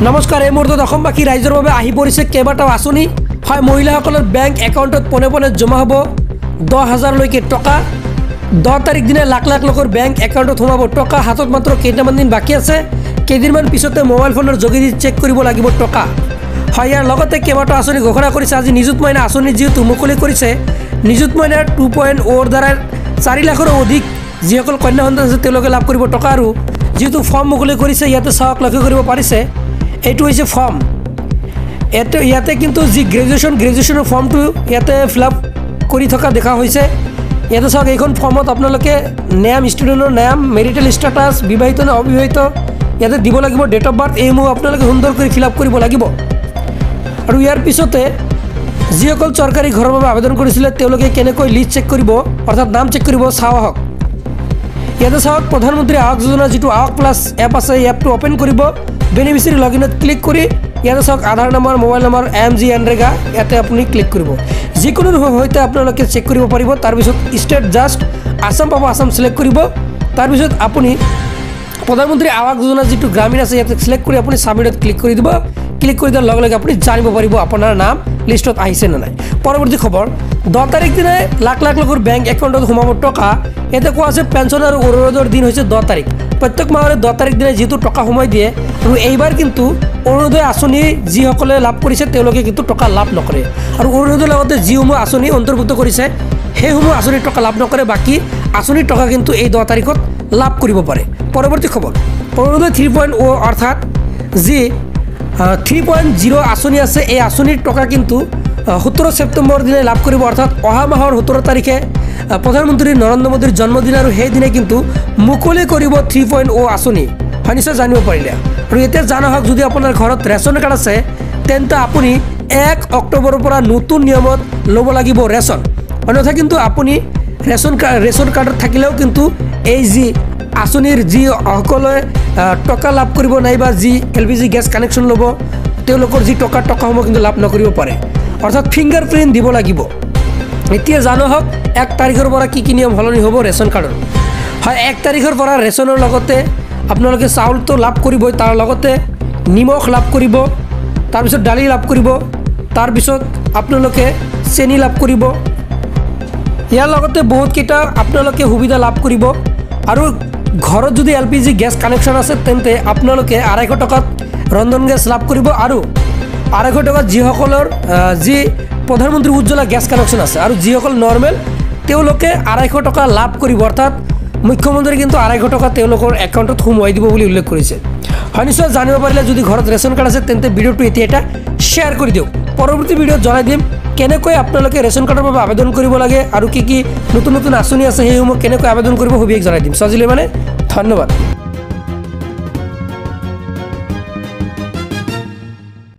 নমস্কাৰ, এই মুহূৰ্তত অসমবাসী ৰাইজৰ বাবে আহি পৰিছে কেইবাটাও আঁচনি। হয়, মহিলাসকলৰ বেংক একাউণ্টত পোনে পোনে জমা হ'ব 10,000লৈকে টকা। 10 তাৰিখ দিনা লাখ লাখ লোকৰ বেংক একাউণ্টত সোমাব টকা। হাতত মাত্ৰ কেইটামান দিন বাকী আছে। কেইদিনমান পিছতে মোবাইল ফোনৰ যোগেদি চেক কৰিব লাগিব টকা। হয়, ইয়াৰ লগতে কেইবাটাও আঁচনি ঘোষণা কৰিছে। আজি নিযুত মইনা আঁচনি যিহেতু মুকলি কৰিছে, নিযুত মইনাৰ 2.0ৰ দ্বাৰা 4 লাখৰো অধিক যিসকল কন্যা সন্তান আছে তেওঁলোকে লাভ কৰিব টকা। আৰু যিহেতু ফৰ্ম মুকলি কৰিছে, ইয়াতে চাওক লক্ষ্য কৰিব পাৰিছে, এইটো হৈছে ফৰ্ম। ইয়াতে কিন্তু যি গ্ৰেজুৱেশ্যনৰ ফৰ্মটো ইয়াতে ফিল আপ কৰি থকা দেখা হৈছে। ইয়াতে চাওক, এইখন ফৰ্মত আপোনালোকে নাম, ষ্টুডেণ্টৰ নাম, মেৰিটেল ষ্টেটাছ, বিবাহিত নে অবিবাহিত ইয়াতে দিব লাগিব, ডেট অফ বাৰ্থ, এইসমূহ আপোনালোকে সুন্দৰ কৰি ফিল আপ কৰিব লাগিব। আৰু ইয়াৰ পিছতে যিসকল চৰকাৰী ঘৰৰ বাবে আবেদন কৰিছিলে তেওঁলোকে কেনেকৈ লিষ্ট চেক কৰিব, অৰ্থাৎ নাম চেক কৰিব, চাওঁ আহক। ইয়াতে চাওক, প্ৰধানমন্ত্ৰী আৱাস যোজনা যিটো আৱাস প্লাছ এপ আছে, এই এপটো অ'পেন কৰিব। বেনিফিচিয়াৰী লগইনত ক্লিক কৰি ইয়াতে চাওক Aadhaar number, mobile number, MG NREGA, ইয়াতে আপুনি ক্লিক কৰিব। যিকোনো সৈতে আপোনালোকে চেক কৰিব পাৰিব। তাৰপিছত ষ্টেট জাষ্ট আসাম পাব, আসাম চিলেক্ট কৰিব। তাৰপিছত আপুনি প্ৰধানমন্ত্ৰী আৱাস যোজনা যিটো গ্ৰামীণ আছে ইয়াতে চিলেক্ট কৰি আপুনি ছাবমিটত ক্লিক কৰি দিব। ক্লিক কৰি দিয়াৰ লগে লগে আপুনি জানিব পাৰিব আপোনাৰ নাম লিষ্টত আহিছে নে নাই। পৰৱৰ্তী খবৰ, 10 তাৰিখ দিনাই লাখ লাখ লোকৰ বেংক একাউণ্টত সোমাব টকা। ইয়াতে কোৱা আছে পেঞ্চন আৰু অৰুণোদয়ৰ দিন হৈছে 10 তাৰিখ। প্ৰত্যেক মাহৰে 10 তাৰিখ দিনাই যিহেতু টকা সোমাই দিয়ে, আৰু এইবাৰ কিন্তু অৰুণোদয় আঁচনি যিসকলে লাভ কৰিছে তেওঁলোকে কিন্তু টকা লাভ নকৰে। আৰু অৰুণোদয়ৰ লগতে যিসমূহ আঁচনি অন্তৰ্ভুক্ত কৰিছে সেইসমূহ আঁচনিৰ টকা লাভ নকৰে। বাকী আঁচনিৰ টকা কিন্তু এই 10 তাৰিখত লাভ কৰিব পাৰে। পৰৱৰ্তী খবৰ, অৰুণোদয় 3.0 অৰ্থাৎ যি 3.0 আঁচনি আছে, এই আঁচনিৰ টকা কিন্তু 17 ছেপ্টেম্বৰ দিনাই লাভ কৰিব। অৰ্থাৎ অহা মাহৰ 17 তাৰিখে প্ৰধানমন্ত্ৰী নৰেন্দ্ৰ মোদীৰ জন্মদিন, আৰু সেইদিনে কিন্তু মুকলি কৰিব 3.0 আঁচনি। হয়, নিশ্চয় জানিব পাৰিলে। আৰু এতিয়া জানা হওক, যদি আপোনাৰ ঘৰত ৰেচন কাৰ্ড আছে তেন্তে আপুনি 1 অক্টোবৰৰ পৰা নতুন নিয়মত ল'ব লাগিব ৰেচন। অন্যথা কিন্তু আপুনি ৰেচন কাৰ্ডত থাকিলেও কিন্তু এই যি আঁচনিৰ যিসকলে টকা লাভ কৰিব নাইবা যি LPG গেছ কানেকশ্যন ল'ব তেওঁলোকৰ যি টকাসমূহ কিন্তু লাভ নকৰিব পাৰে। অৰ্থাৎ ফিংগাৰ প্ৰিণ্ট দিব লাগিব। এতিয়া জানো হওক 1 তাৰিখৰ পৰা কি কি নিয়ম সলনি হ'ব ৰেচন কাৰ্ডৰ। হয়, 1 তাৰিখৰ পৰা ৰেচনৰ লগতে আপোনালোকে চাউলটো লাভ কৰিবই, তাৰ লগতে নিমখ লাভ কৰিব, তাৰপিছত দালি লাভ কৰিব, তাৰপিছত আপোনালোকে চেনি লাভ কৰিব। ইয়াৰ লগতে বহুতকেইটা আপোনালোকে সুবিধা লাভ কৰিব। আৰু ঘৰত যদি LPG গেছ কানেকশ্যন আছে তেন্তে আপোনালোকে 250 টকাত ৰন্ধন গেছ লাভ কৰিব। আৰু 250 টকাত যিসকলৰ যি প্ৰধানমন্ত্ৰী উজ্জ্বলা গেছ কানেকশ্যন আছে আৰু যিসকল নৰ্মেল তেওঁলোকে 250 টকা লাভ কৰিব। অৰ্থাৎ মুখ্যমন্ত্ৰী কিন্তু 250 টকা তেওঁলোকৰ একাউণ্টত সোমোৱাই দিব বুলি উল্লেখ কৰিছে। হয়, নিশ্চয় জানিব পাৰিলে। যদি ঘৰত ৰেচন কাৰ্ড আছে তেন্তে ভিডিঅ'টো এতিয়া এটা শ্বেয়াৰ কৰি দিয়ক। পৰৱৰ্তী ভিডিঅ'ত জনাই দিম কেনেকৈ আপোনালোকে ৰেচন কাৰ্ডৰ বাবে আবেদন কৰিব লাগে আৰু কি কি নতুন নতুন আঁচনি আছে সেইসমূহ কেনেকৈ আবেদন কৰিব সবিশেষ জনাই দিম। আজিলৈ মানে ধন্যবাদ।